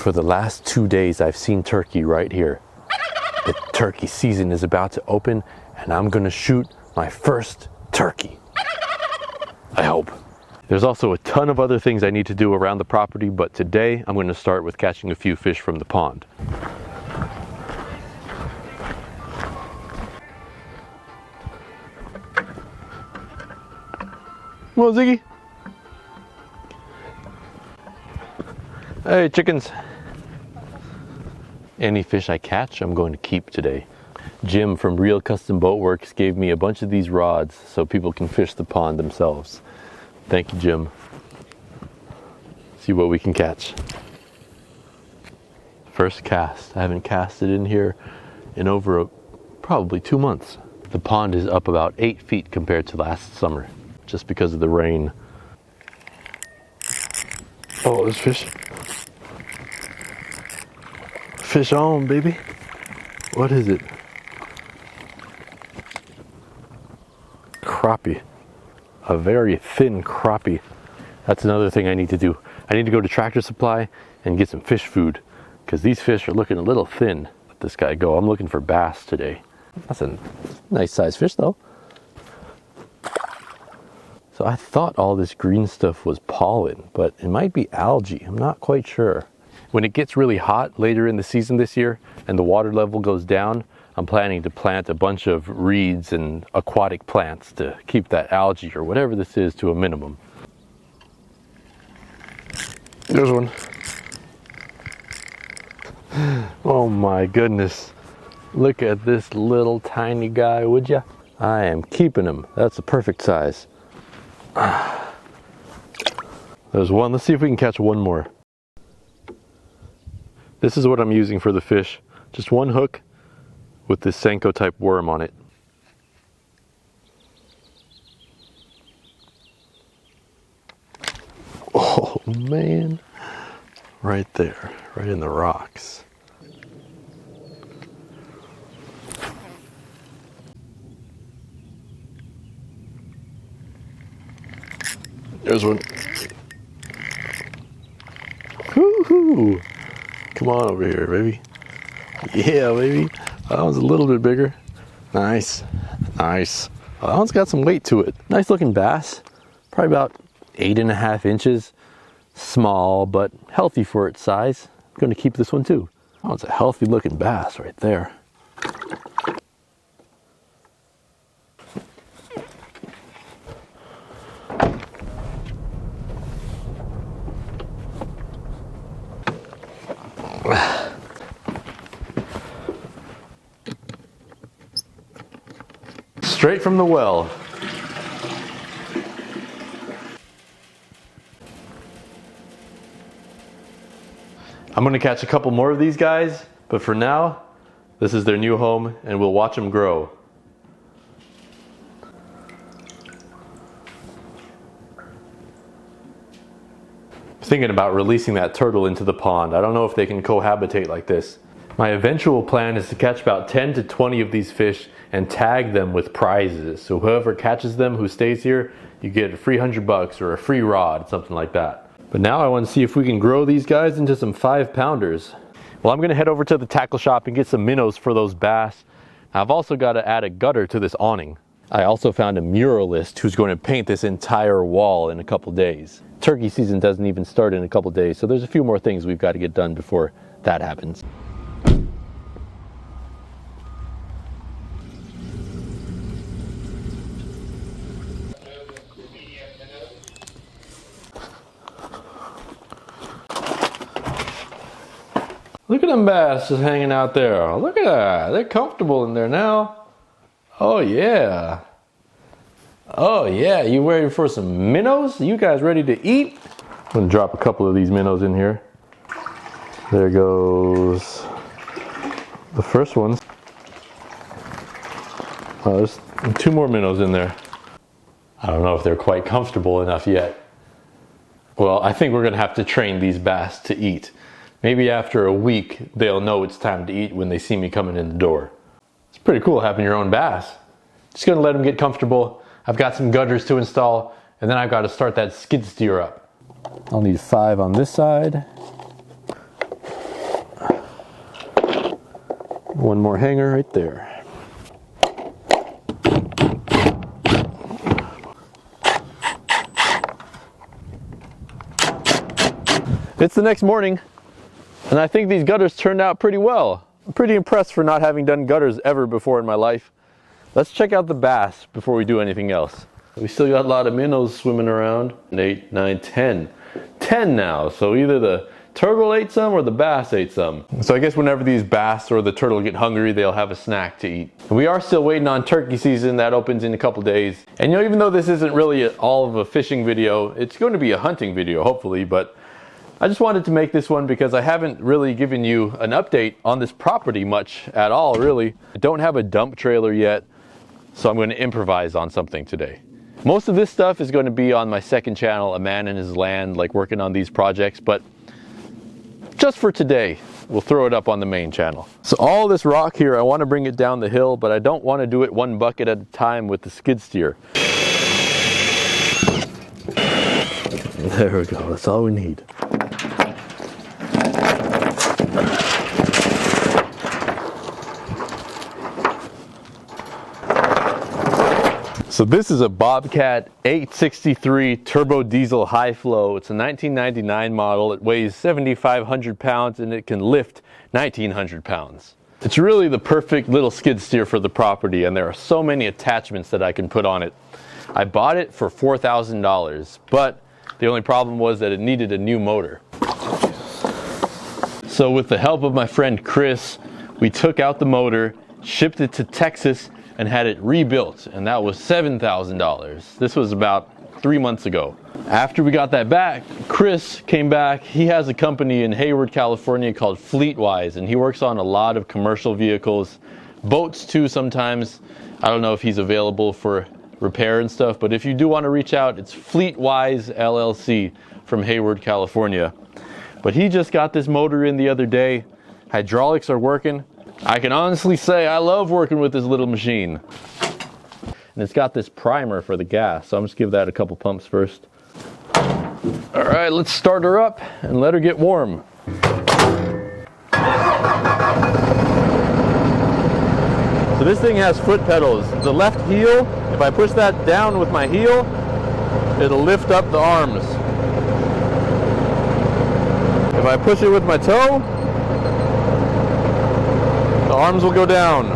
For the last 2 days, I've seen turkey right here. The turkey season is about to open, and I'm gonna shoot my first turkey. I hope. There's also a ton of other things I need to do around the property, but today I'm gonna start with catching a few fish from the pond. Come on, Ziggy. Hey, chickens. Any fish I catch, I'm going to keep today. Jim from Real Custom Boat Works gave me a bunch of these rods so people can fish the pond themselves. Thank you, Jim. See what we can catch. First cast. I haven't casted in here in over probably 2 months. The pond is up about 8 feet compared to last summer, just because of the rain. Oh, there's fish. Fish on, baby. What is it? Crappie. A very thin crappie. That's another thing I need to do. I need to go to Tractor Supply and get some fish food, because these fish are looking a little thin. Let this guy go. I'm looking for bass today. That's a nice size fish though. So I thought all this green stuff was pollen, but it might be algae. I'm not quite sure. When it gets really hot later in the season this year and the water level goes down, I'm planning to plant a bunch of reeds and aquatic plants to keep that algae or whatever this is to a minimum. There's one. Oh my goodness. Look at this little tiny guy, would ya? I am keeping him. That's the perfect size. There's one. Let's see if we can catch one more. This is what I'm using for the fish. Just one hook with this Senko type worm on it. Oh man. Right there, right in the rocks. There's one. Woohoo! Come on over here, baby. Yeah, baby. That one's a little bit bigger. Nice. Nice. Oh, that one's got some weight to it. Nice looking bass. Probably about 8.5 inches. Small, but healthy for its size. I'm going to keep this one too. Oh, it's a healthy looking bass right there. Straight from the well. I'm gonna catch a couple more of these guys, but for now, this is their new home and we'll watch them grow. Thinking about releasing that turtle into the pond. I don't know if they can cohabitate like this. My eventual plan is to catch about 10 to 20 of these fish and tag them with prizes. So whoever catches them who stays here, you get a free $100 or a free rod, something like that. But now I want to see if we can grow these guys into some 5-pounders. Well, I'm going to head over to the tackle shop and get some minnows for those bass. I've also got to add a gutter to this awning. I also found a muralist who's going to paint this entire wall in a couple days. Turkey season doesn't even start in a couple days, so there's a few more things we've got to get done before that happens. Look at them bass just hanging out there. Look at that. They're comfortable in there now. Oh yeah. Oh yeah, you ready for some minnows? You guys ready to eat? I'm gonna drop a couple of these minnows in here. There goes the first one. Oh, there's 2 more minnows in there. I don't know if they're quite comfortable enough yet. Well, I think we're gonna have to train these bass to eat. Maybe after a week, they'll know it's time to eat when they see me coming in the door. It's pretty cool having your own bass. Just gonna let them get comfortable. I've got some gutters to install, and then I've got to start that skid steer up. I'll need 5 on this side. One more hanger right there. It's the next morning, and I think these gutters turned out pretty well. I'm pretty impressed for not having done gutters ever before in my life. Let's check out the bass before we do anything else. We still got a lot of minnows swimming around. 8, 9, 10. 10 now, so either the turtle ate some or the bass ate some. So I guess whenever these bass or the turtle get hungry, they'll have a snack to eat. We are still waiting on turkey season. That opens in a couple days. And you know, even though this isn't really all of a fishing video, it's going to be a hunting video, hopefully, but I just wanted to make this one because I haven't really given you an update on this property much at all, really. I don't have a dump trailer yet, so I'm going to improvise on something today. Most of this stuff is going to be on my second channel, A Man and His Land, like working on these projects, but just for today, we'll throw it up on the main channel. So all this rock here, I want to bring it down the hill, but I don't want to do it one bucket at a time with the skid steer. There we go, that's all we need. So this is a Bobcat 863 turbo diesel high flow. It's a 1999 model. It weighs 7,500 pounds and it can lift 1,900 pounds. It's really the perfect little skid steer for the property, and there are so many attachments that I can put on it. I bought it for $4,000, but the only problem was that it needed a new motor. So with the help of my friend Chris, we took out the motor, shipped it to Texas, and had it rebuilt, and that was $7,000. This was about 3 months ago. After we got that back, Chris came back. He has a company in Hayward, California called Fleetwise, and he works on a lot of commercial vehicles, boats too sometimes. I don't know if he's available for repair and stuff, but if you do want to reach out, it's Fleetwise LLC from Hayward, California. But he just got this motor in the other day. Hydraulics are working. I can honestly say I love working with this little machine. And it's got this primer for the gas, so I'm just give that a couple pumps first. All right, let's start her up and let her get warm. So this thing has foot pedals. The left heel, if I push that down with my heel, it'll lift up the arms. If I push it with my toe, the arms will go down.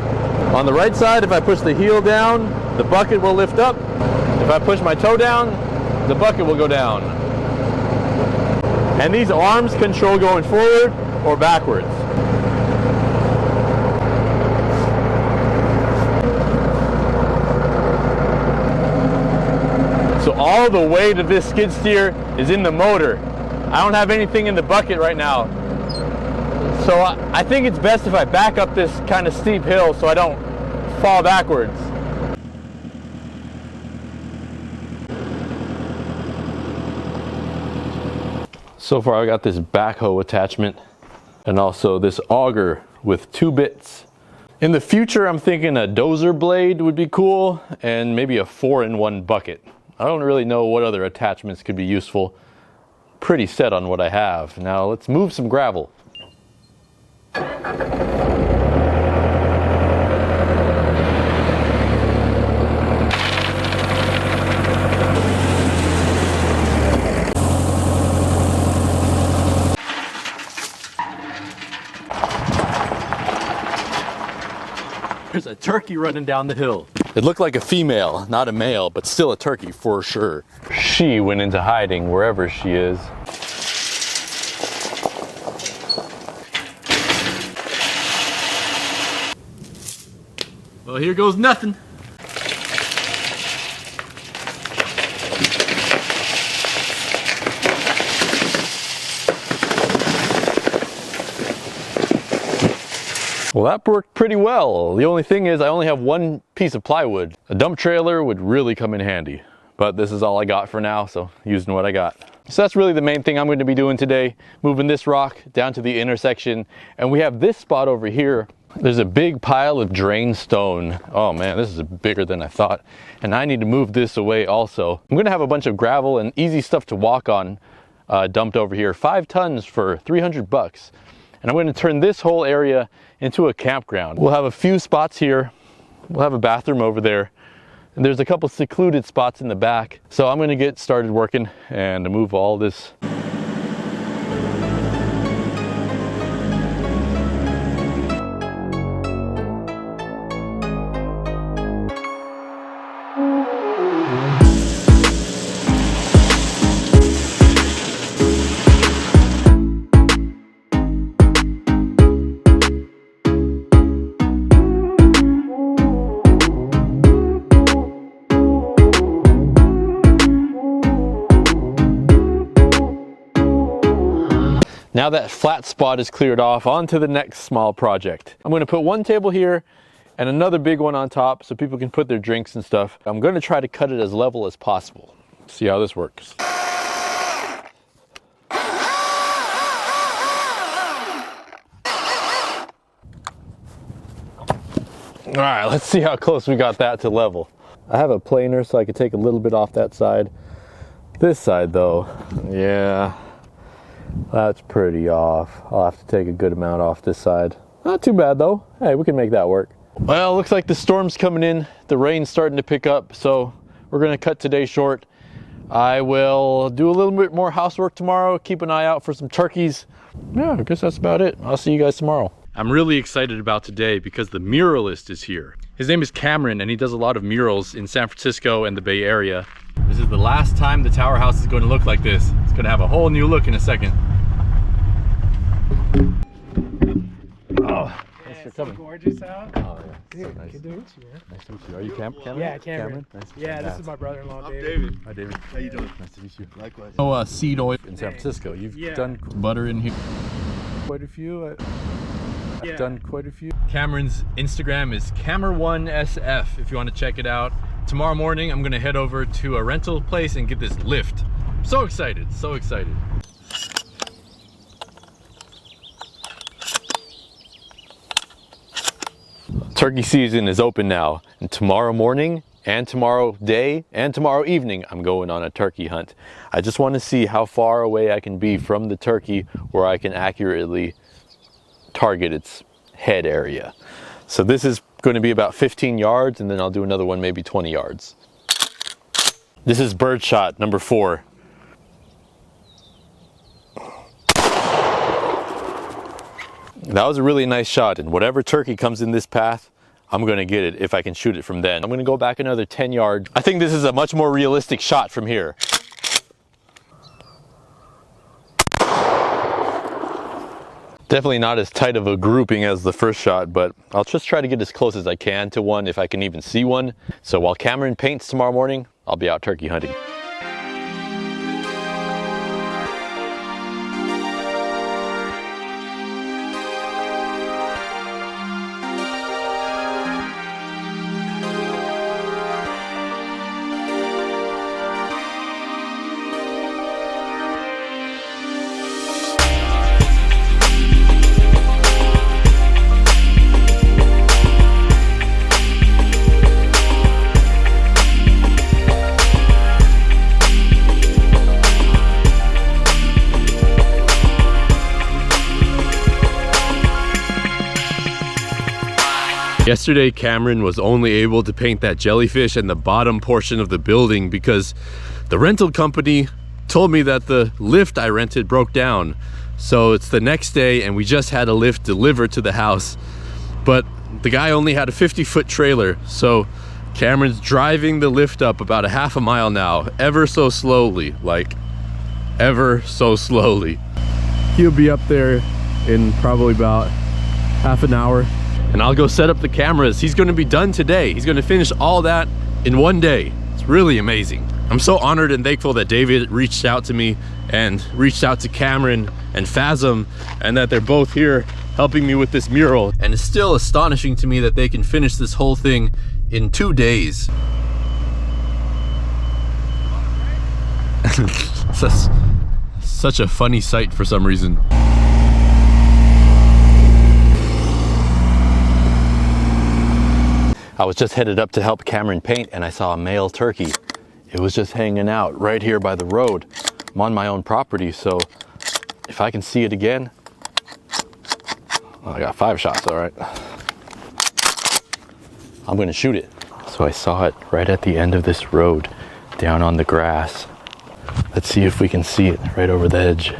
On the right side, if I push the heel down, the bucket will lift up. If I push my toe down, the bucket will go down. And these arms control going forward or backwards. So all the weight of this skid steer is in the motor. I don't have anything in the bucket right now. So I think it's best if I back up this kind of steep hill so I don't fall backwards. So far I got this backhoe attachment and also this auger with 2 bits. In the future I'm thinking a dozer blade would be cool and maybe a 4-in-1 bucket. I don't really know what other attachments could be useful. Pretty set on what I have. Now let's move some gravel. There's a turkey running down the hill. It looked like a female, not a male, but still a turkey for sure. She went into hiding wherever she is. Well, here goes nothing. Well, that worked pretty well. The only thing is I only have 1 piece of plywood. A dump trailer would really come in handy, but this is all I got for now, so using what I got. So that's really the main thing I'm going to be doing today, moving this rock down to the intersection. And we have this spot over here. There's a big pile of drain stone. Oh man, this is bigger than I thought. And I need to move this away also. I'm going to have a bunch of gravel and easy stuff to walk on dumped over here. 5 tons for $300. and I'm going to turn this whole area into a campground. We'll have a few spots here. We'll have a bathroom over there. And there's a couple secluded spots in the back. So I'm going to get started working and move all this. Now that flat spot is cleared off, on to the next small project. I'm going to put one table here and another big one on top so people can put their drinks and stuff. I'm going to try to cut it as level as possible. See how this works. All right, let's see how close we got that to level. I have a planer so I can take a little bit off that side. This side though, yeah. That's pretty off. I'll have to take a good amount off this side. Not too bad though. Hey, we can make that work. Well, looks like the storm's coming in. The rain's starting to pick up, so we're gonna cut today short. I will do a little bit more housework tomorrow. Keep an eye out for some turkeys. Yeah, I guess that's about it. I'll see you guys tomorrow. I'm really excited about today because the muralist is here. His name is Cameron and he does a lot of murals in San Francisco and the Bay Area. This is the last time the tower house is going to look like this. It's going to have a whole new look in a second. Oh, thanks for coming. Gorgeous out. Oh yeah. Dude, Nice. good to meet you, man. Nice to meet you. Are you Cameron? Yeah, Cameron. Nice to meet Yeah, you. this is my brother-in-law, I'm David. David. Hi David. How you doing? Nice to meet you. Likewise. Oh, seed oil in San Francisco. You've Yeah. done butter in here. Quite a few. Yeah. Done quite a few. Cameron's Instagram is Camer1SF if you want to check it out. Tomorrow morning I'm going to head over to a rental place and get this lift. I'm so excited, so excited. Turkey season is open now, and tomorrow morning and tomorrow day and tomorrow evening I'm going on a turkey hunt. I just want to see how far away I can be from the turkey where I can accurately target its head area. So this is going to be about 15 yards and then I'll do another one maybe 20 yards. This is bird shot number 4. That was a really nice shot, and whatever turkey comes in this path, I'm going to get it if I can shoot it from then. I'm going to go back another 10 yards. I think this is a much more realistic shot from here. Definitely not as tight of a grouping as the first shot, but I'll just try to get as close as I can to one if I can even see one. So while Cameron paints tomorrow morning, I'll be out turkey hunting. Yesterday, Cameron was only able to paint that jellyfish in the bottom portion of the building because the rental company told me that the lift I rented broke down. So it's the next day and we just had a lift delivered to the house. But the guy only had a 50-foot trailer. So Cameron's driving the lift up about a half a mile now, ever so slowly, like ever so slowly. He'll be up there in probably about half an hour. And I'll go set up the cameras. He's going to be done today. He's going to finish all that in one day. It's really amazing. I'm so honored and thankful that David reached out to me and reached out to Cameron and Phasm, and that they're both here helping me with this mural. And it's still astonishing to me that they can finish this whole thing in 2 days. Such a funny sight for some reason. I was just headed up to help Cameron paint and I saw a male turkey. It was just hanging out right here by the road. I'm on my own property, so if I can see it again, Oh, I got 5 shots, all right. I'm gonna shoot it. So I saw it right at the end of this road, down on the grass. Let's see if we can see it right over the edge.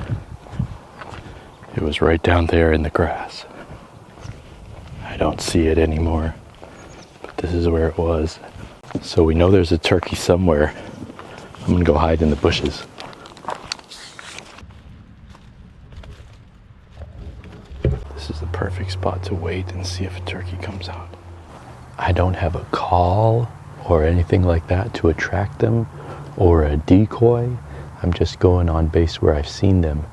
It was right down there in the grass. I don't see it anymore, but this is where it was. So we know there's a turkey somewhere. I'm gonna go hide in the bushes. This is the perfect spot to wait and see if a turkey comes out. I don't have a call or anything like that to attract them or a decoy. I'm just going on base where I've seen them,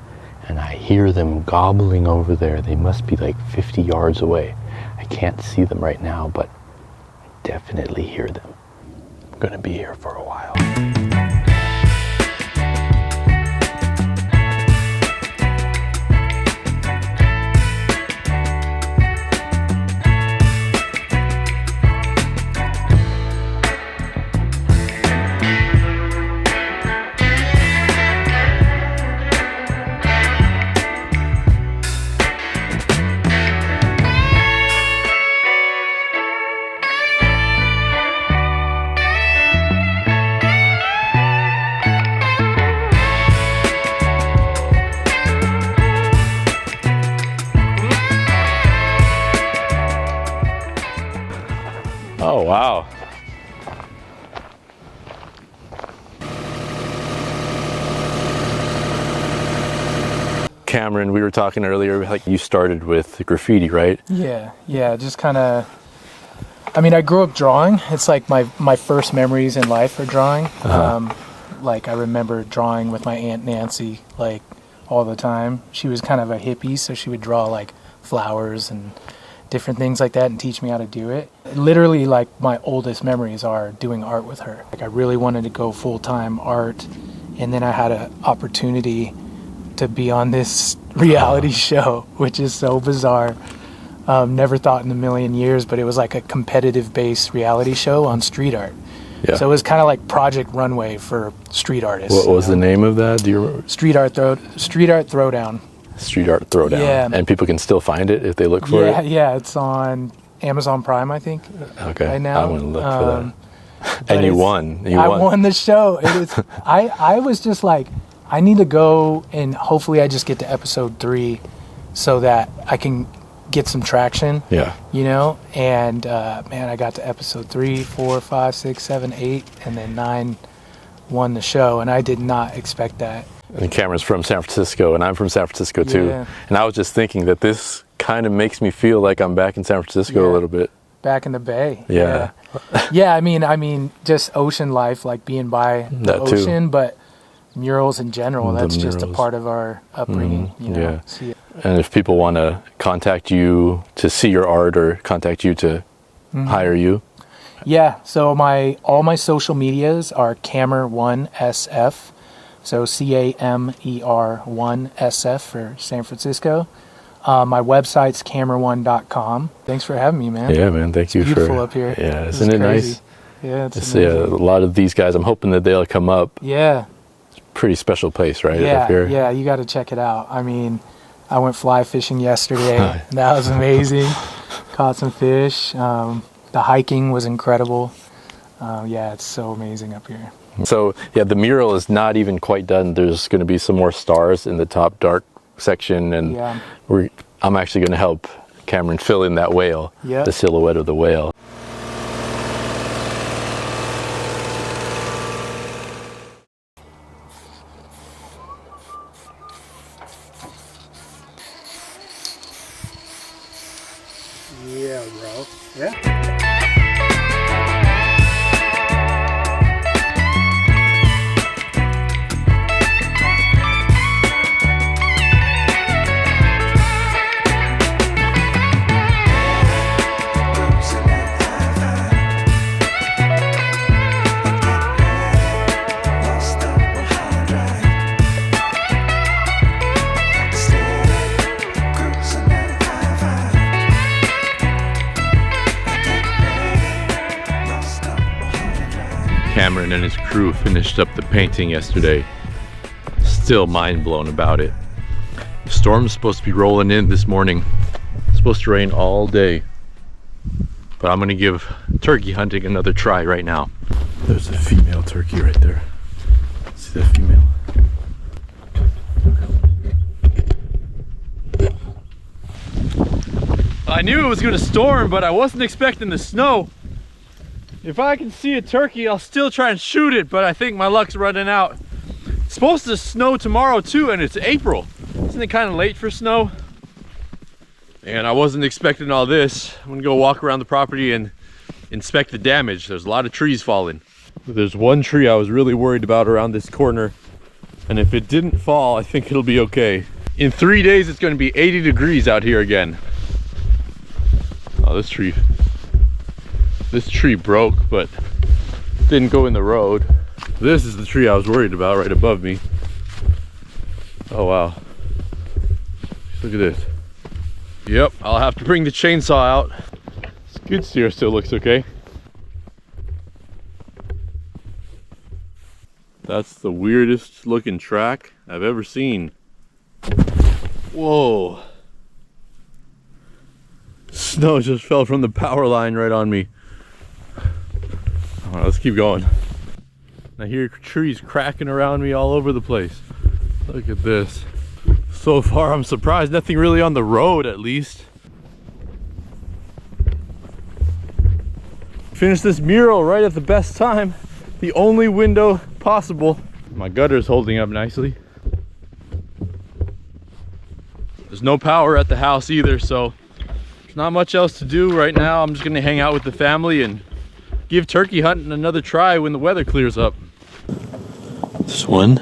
and I hear them gobbling over there. They must be like 50 yards away. I can't see them right now, but I definitely hear them. I'm gonna be here for a while. Oh, wow. Cameron, we were talking earlier, like you started with graffiti, right? Yeah, just kind of, I mean, I grew up drawing. It's like my first memories in life are drawing. Like I remember drawing with my Aunt Nancy, like all the time. She was kind of a hippie, so she would draw like flowers and different things like that and teach me how to do it. Literally, like my oldest memories are doing art with her. Like I really wanted to go full-time art, and then I had an opportunity to be on this reality show, which is so bizarre. Never thought in a million years, but it was like a competitive-based reality show on street art. Yeah. So it was kind of like Project Runway for street artists. What was the name of that? Do you remember? Street Art Throwdown. Street Art Throwdown. Yeah. And people can still find it if they look for it? Yeah, it's on Amazon Prime, I think. Okay. Right now. I want to look for that. And you won. I won the show. I was just like, I need to go, and hopefully I just get to episode 3 so that I can get some traction. Yeah. You know? And man, I got to episode 3, 4, 5, 6, 7, 8, and then 9 won the show, and I did not expect that. And Cameron's from San Francisco, and I'm from San Francisco too. Yeah. And I was just thinking that this kind of makes me feel like I'm back in San Francisco a little bit. Back in the Bay. Yeah. Yeah, I mean, just ocean life, like being by the ocean, too. But murals in general, that's just a part of our upbringing. You know? Yeah. And if people want to contact you to see your art or contact you to hire you? Yeah, so all my social medias are Camer1SF. So CAMER1SF for San Francisco. My website's camer1.com. Thanks for having me, man. Yeah, man. Thank you for. Beautiful up here. Yeah, isn't it nice? Yeah, it's a lot of these guys. I'm hoping that they'll come up. Yeah. It's a pretty special place, right? Yeah, up here. Yeah. You got to check it out. I mean, I went fly fishing yesterday. That was amazing. Caught some fish. The hiking was incredible. Yeah, it's so amazing up here. So, yeah, the mural is not even quite done. There's going to be some more stars in the top dark section, and I'm actually going to help Cameron fill in that whale, the silhouette of the whale. Yeah, bro. Yeah. Cameron and his crew finished up the painting yesterday. Still mind blown about it. The storm's supposed to be rolling in this morning. It's supposed to rain all day. But I'm gonna give turkey hunting another try right now. There's a female turkey right there. See that female? I knew it was gonna storm, but I wasn't expecting the snow. If I can see a turkey, I'll still try and shoot it, but I think my luck's running out. It's supposed to snow tomorrow too, and it's April. Isn't it kind of late for snow? And I wasn't expecting all this. I'm gonna go walk around the property and inspect the damage. There's a lot of trees falling. There's one tree I was really worried about around this corner, and if it didn't fall, I think it'll be okay. In 3 days, it's gonna be 80 degrees out here again. Oh, this tree broke, but didn't go in the road. This is the tree I was worried about right above me. Oh wow, look at this. Yep, I'll have to bring the chainsaw out. Skid steer still looks okay. That's the weirdest looking track I've ever seen. Whoa. Snow just fell from the power line right on me. All right, let's keep going. I hear trees cracking around me all over the place. Look at this. So far, I'm surprised. Nothing really on the road, at least. Finished this mural right at the best time. The only window possible. My gutter's holding up nicely. There's no power at the house either, so there's not much else to do right now. I'm just gonna hang out with the family and give turkey hunting another try when the weather clears up. This one.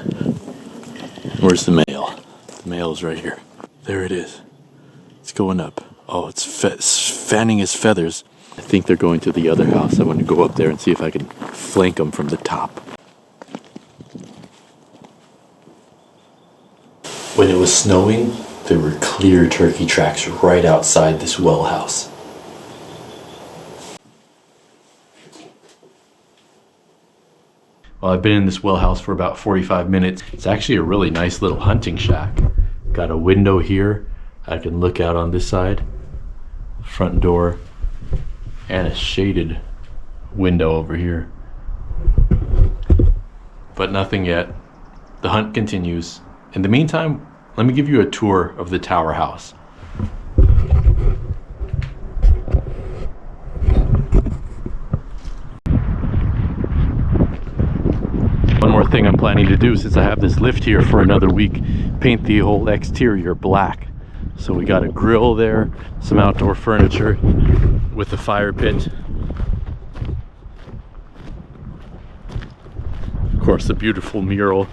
Where's the male? The male is right here. There it is. It's going up. Oh, it's fanning his feathers. I think they're going to the other house. I want to go up there and see if I can flank them from the top. When it was snowing, there were clear turkey tracks right outside this well house. Well, I've been in this well house for about 45 minutes. It's actually a really nice little hunting shack. Got a window here. I can look out on this side, front door, and a shaded window over here. But nothing yet. The hunt continues. In the meantime, let me give you a tour of the tower house. One more thing I'm planning to do, since I have this lift here for another week, paint the whole exterior black. So we got a grill there, some outdoor furniture with a fire pit. Of course, the beautiful mural.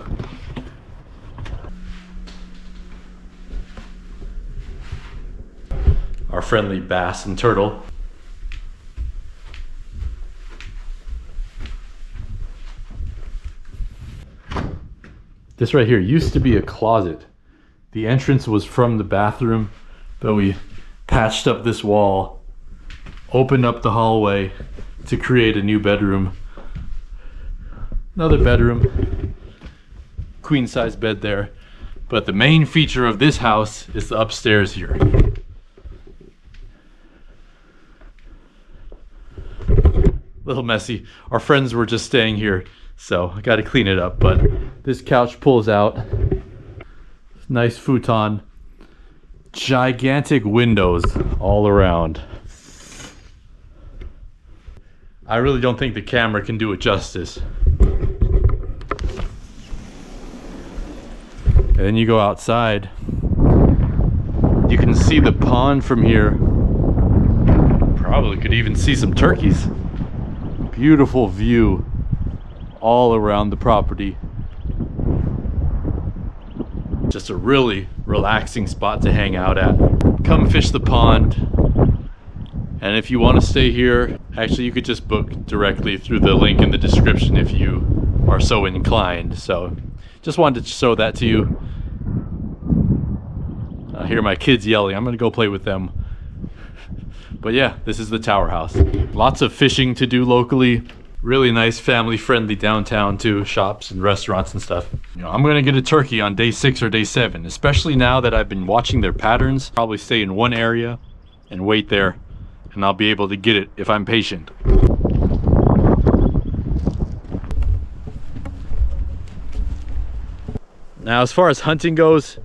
Our friendly bass and turtle. This right here used to be a closet. The entrance was from the bathroom, but we patched up this wall, opened up the hallway to create a new bedroom. Another bedroom, queen size bed there. But the main feature of this house is the upstairs here. Little messy. Our friends were just staying here, so I got to clean it up. But this couch pulls out. Nice futon. Gigantic windows all around. I really don't think the camera can do it justice. And then you go outside. You can see the pond from here. Probably could even see some turkeys. Beautiful view all around the property. Just a really relaxing spot to hang out at. Come fish the pond. And if you want to stay here, actually you could just book directly through the link in the description if you are so inclined. So just wanted to show that to you. I hear my kids yelling. I'm gonna go play with them. But yeah, this is the tower house. Lots of fishing to do locally. Really nice, family-friendly downtown too. Shops and restaurants and stuff. You know, I'm gonna get a turkey on day 6 or day 7, especially now that I've been watching their patterns. Probably stay in one area and wait there, and I'll be able to get it if I'm patient. Now, as far as hunting goes,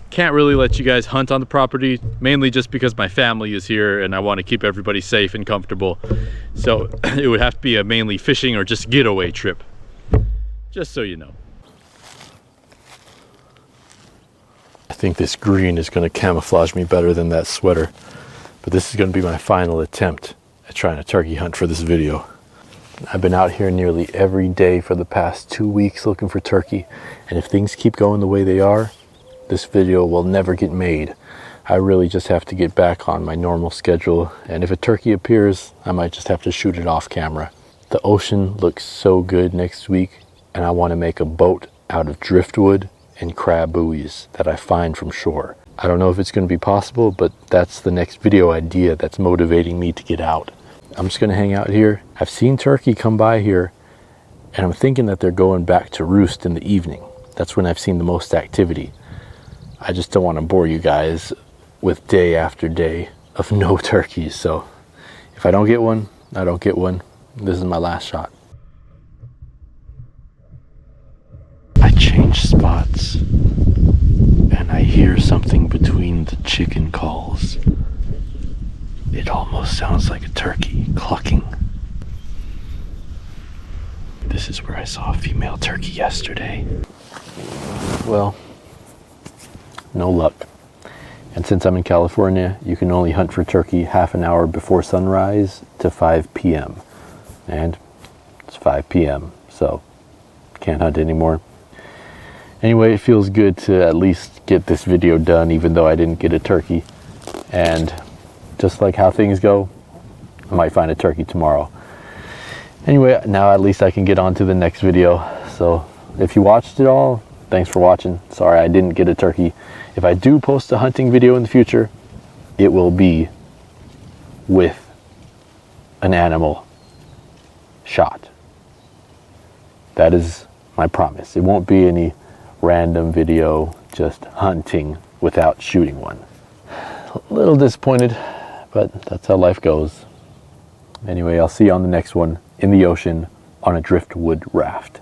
can't really let you guys hunt on the property, mainly just because my family is here and I want to keep everybody safe and comfortable. So it would have to be a mainly fishing or just getaway trip, just so you know. I think this green is going to camouflage me better than that sweater, but this is going to be my final attempt at trying to turkey hunt for this video. I've been out here nearly every day for the past 2 weeks looking for turkey, and if things keep going the way they are, this video will never get made. I really just have to get back on my normal schedule, and if a turkey appears, I might just have to shoot it off camera. The ocean looks so good next week, and I want to make a boat out of driftwood and crab buoys that I find from shore. I don't know if it's going to be possible, but that's the next video idea that's motivating me to get out. I'm just going to hang out here. I've seen turkey come by here, and I'm thinking that they're going back to roost in the evening. That's when I've seen the most activity. I just don't want to bore you guys with day after day of no turkeys. So if I don't get one, I don't get one. This is my last shot. I changed spots, and I hear something between the chicken calls. It almost sounds like a turkey clucking. This is where I saw a female turkey yesterday. Well, no luck. And since I'm in California, you can only hunt for turkey half an hour before sunrise to 5 p.m. And it's 5 p.m., so can't hunt anymore. Anyway, it feels good to at least get this video done, even though I didn't get a turkey. And just like how things go, I might find a turkey tomorrow. Anyway, now at least I can get on to the next video. So if you watched it all, thanks for watching. Sorry I didn't get a turkey. If I do post a hunting video in the future, it will be with an animal shot. That is my promise. It won't be any random video just hunting without shooting one. A little disappointed, but that's how life goes. Anyway, I'll see you on the next one in the ocean on a driftwood raft.